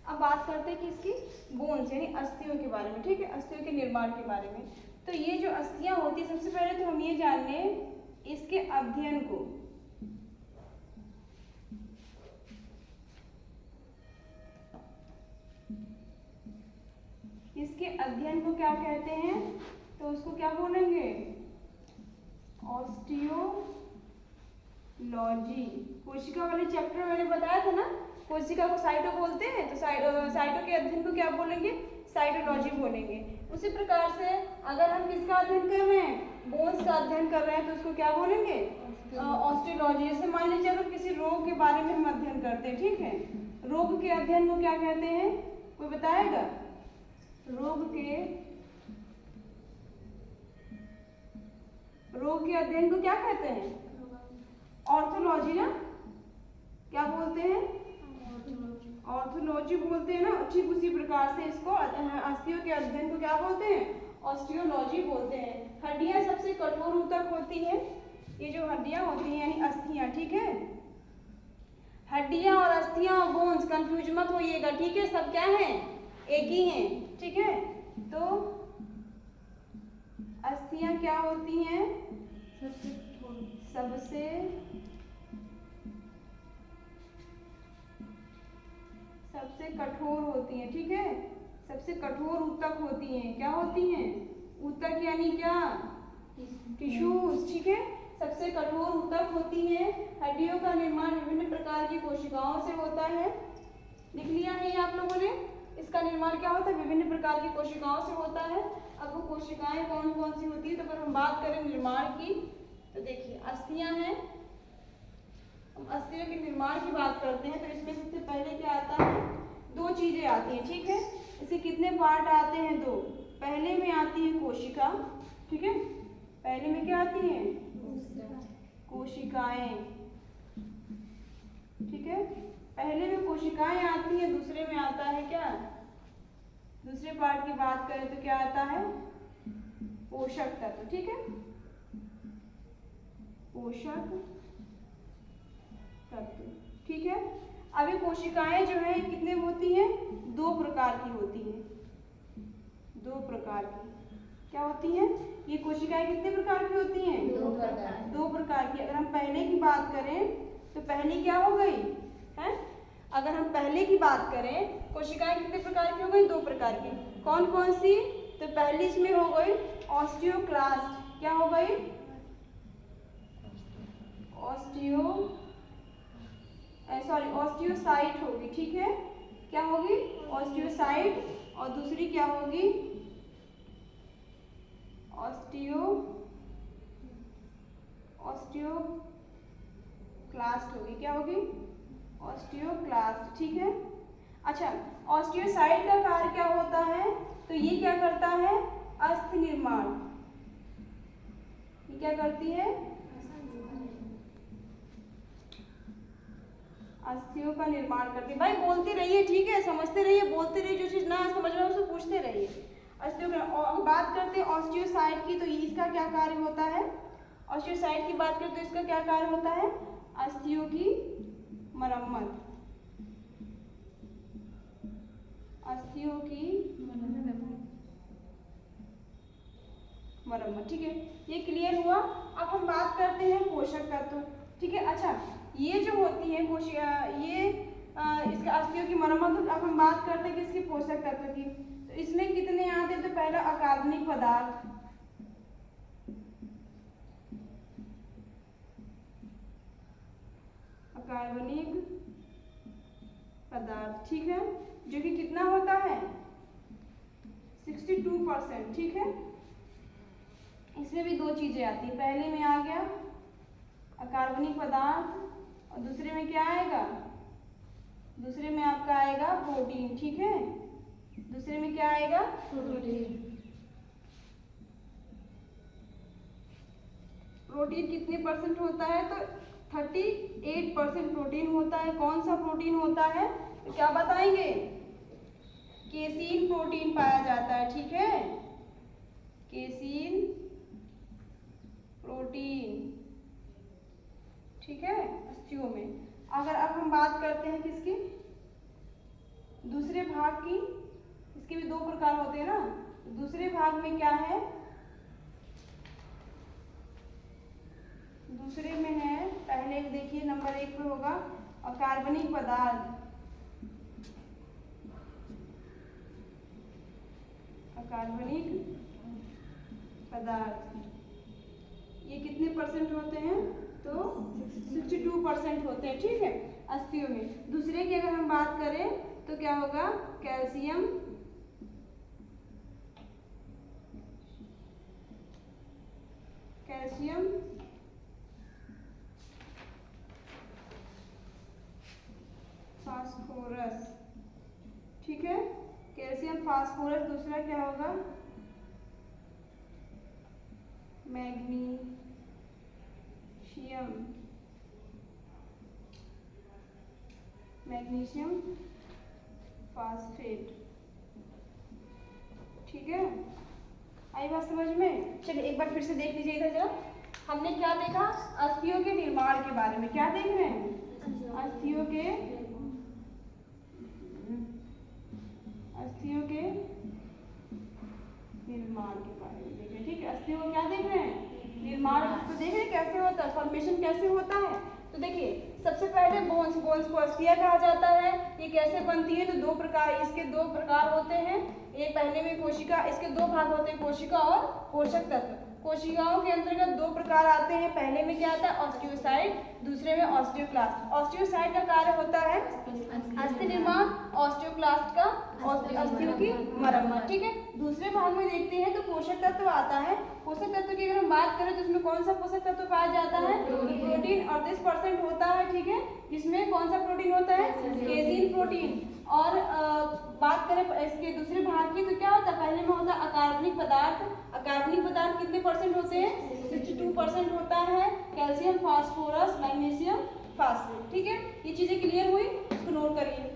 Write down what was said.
अब बात करते हैं कि इसकी बोन्स यानी अस्थियों के बारे में, ठीक है, अस्थियों के निर्माण के बारे में। तो ये जो अस्थियां होती है, सबसे पहले तो हम ये जान लें इसके अध्ययन को। इसके अध्ययन को क्या कहते हैं? तो उसको क्या बोलेंगे? ऑस्टियोलॉजी। कोशिका वाले चैप्टर में मैंने बताया था ना, कोशिका को साइटो बोलते हैं, तो साइटो के अध्ययन को क्या बोलेंगे? साइटोलॉजी बोलेंगे। उसी प्रकार से अगर हम किसका अध्ययन कर रहे हैं? बोन्स का अध्ययन कर रहे हैं, तो उसको क्या बोलेंगे? ऑस्टियोलॉजी। जैसे मान लीजिए अगर किसी रोग के बारे में हम अध्ययन करते हैं, ठीक है, रोग के अध्ययन को क्या कहते हैं? कोई बताएगा? रोग के अध्ययन को क्या कहते हैं? ऑर्थोलॉजी ना? क्या बोलते हैं? ऑर्थोलॉजी बोलते हैं ना। ठीक उसी प्रकार से इसको अस्थियों के अध्ययन को क्या बोलते हैं? ऑस्टियोलॉजी बोलते हैं। हड्डियां सबसे कठोर ऊतक होती हैं। ये जो हड्डियां होती हैं यानी अस्थियां, ठीक है, हड्डियां और अस्थियां और बोन्स कंफ्यूज मत होइएगा, ठीक है, सब क्या हैं? एक ही हैं, ठीक है। तो अस्थियां क्या होती हैं? सबसे कठोर होती हैं, ठीक है, सबसे कठोर ऊतक होती हैं। क्या होती हैं? ऊतक यानी क्या? टिश्यूज, ठीक है, सबसे कठोर ऊतक होती हैं। हड्डियों का निर्माण विभिन्न प्रकार की कोशिकाओं से होता है। लिख लिया है ये आप लोगों ने? इसका निर्माण क्या होता है? विभिन्न प्रकार की कोशिकाओं से होता है। अब वो कोशिकाएं कौन कौन सी होती है? तो अगर हम बात करें निर्माण की, तो देखिए अस्थियां हैं। हम अस्थियों के निर्माण की बात करते हैं, तो इसमें सबसे पहले क्या आता है? दो चीजें आती हैं, ठीक है। इसके कितने पार्ट आते हैं? दो। पहले में आती है कोशिका, ठीक है, पहले में क्या आती है? कोशिकाएं, ठीक है, पहले में कोशिकाएं आती हैं, दूसरे में आता है क्या? दूसरे पार्ट की बात करें तो क्या आता है? पोषक तत्व, ठीक है, पोषक तत्व, ठीक है। अब ये कोशिकाएं जो है कितने होती हैं? दो प्रकार की होती हैं। दो प्रकार की क्या होती हैं? ये कोशिकाएं कितने प्रकार की होती हैं? दो प्रकार की। अगर हम पहले की बात करें तो पहली क्या हो गई है? अगर हम पहले की बात करें, कोशिकाएं कितने प्रकार की हो गई? दो प्रकार की। कौन कौन सी? तो पहली इसमें हो गई ऑस्टियोक्लास्ट। क्या हो गई? ऑस्टियोसाइट होगी, ठीक है, क्या होगी? ऑस्टियोसाइट। और दूसरी क्या होगी? ऑस्टियोक्लास्ट होगी। क्या होगी? ऑस्टियोक्लास्ट, ठीक है। अच्छा, ऑस्टियोसाइट का कार्य क्या होता है? तो ये क्या करता है? अस्थि निर्माण। ये क्या करती है? अस्थियों का निर्माण करती है। भाई बोलते रहिए, ठीक है, समझते रहिए, बोलते रहिए, जो चीज ना समझ में उसको पूछते रहिए। अस्थियों का, और बात करते हैं ऑस्टियोसाइट की, तो इसका क्या कार्य होता है? ऑस्टियोसाइट की बात करते हैं तो इसका क्या कार्य होता है? अस्थियों की मरम्मत। अस्थियों की मरम्मत, ठीक है, ये क्लियर हुआ। अब हम बात करते हैं पोषक तत्व, ठीक है। अच्छा, ये जो होती है कोशिका, ये इसके अस्थियों की मरम्मत। अब हम बात करते हैं किसकी? पोषक तत्व की। तो इसमें कितने आते हैं? तो पहला अकार्बनिक पदार्थ, अकार्बनिक पदार्थ, ठीक है, जो कि कितना होता है? 62%, ठीक है। इसमें भी दो चीजें आती है। पहले में आ गया अकार्बनिक पदार्थ और दूसरे में क्या आएगा? दूसरे में आपका आएगा प्रोटीन, ठीक है, दूसरे में क्या आएगा? प्रोटीन। प्रोटीन कितने परसेंट होता है? तो 38% प्रोटीन होता है। कौन सा प्रोटीन होता है? तो क्या बताएंगे? केसीन प्रोटीन पाया जाता है, ठीक है, केसीन प्रोटीन, ठीक है, अस्थियों में। अगर अब हम बात करते हैं किसकी? दूसरे भाग की, इसके भी दो प्रकार होते हैं ना, दूसरे भाग में क्या है, दूसरे में है, पहले देखिए नंबर 1 पे होगा अकार्बनिक पदार्थ, अकार्बनिक पदार्थ, ये कितने परसेंट होते हैं, तो 62% होते हैं, ठीक है, अस्थियों में। दूसरे की अगर हम बात करें तो क्या होगा, कैल्शियम, कैल्शियम फास्फोरस, ठीक है, कैल्शियम फास्फोरस। दूसरा क्या होगा, मैग्नीशियम, मैग्नीशियम फास्फेट, ठीक है, आई बात समझ में। चलिए एक बार फिर से देख लीजिए इधर जरा, हमने क्या देखा, अस्थियों के निर्माण के बारे में, क्या देख रहे हैं, अस्थियों के, अस्थियों के निर्माण के बारे में देख रहे हैं, ठीक है, अस्थियों को क्या देख रहे हैं, निर्माण, तो देख रहे हैं कैसे होता है, फॉर्मेशन कैसे होता है। तो देखिए सबसे पहले बोन्स, बोन्स को अस्थियां कहा जाता है। ये कैसे बनती है, तो दो प्रकार, इसके दो प्रकार होते हैं, एक पहले में कोशिका, इसके दो भाग होते हैं, कोशिका और पोषक तत्व। कोशिकाओं के अंतर्गत दो प्रकार आते हैं, पहले में क्या आता है, ऑस्टियोसाइट, दूसरे में ऑस्टियोक्लास्ट। ऑस्टियोसाइट का कार्य होता है अस्थि निर्माण, ऑस्टियोक्लास्ट का अस्थियों की मरम्मत, ठीक है। दूसरे भाग में देखते हैं तो पोषक तत्व आता है। पोषक तत्व की अगर हम बात करें तो इसमें कौन सा पोषक तत्व पाया जाता है, प्रोटीन 38% होता है, ठीक है। इसमें कौन सा प्रोटीन होता है, केसीन प्रोटीन। और बात करें इसके दूसरे भाग की तो क्या होता है, पहले में होता है अकार्बनिक पदार्थ। अकार्बनिक पदार्थ कितने परसेंट होते हैं, 62% होता है, कैल्शियम फास्फोरस मैग्नीशियम फास्फेट, ठीक है। ये चीजें क्लियर हुई, इसको नोट करिए।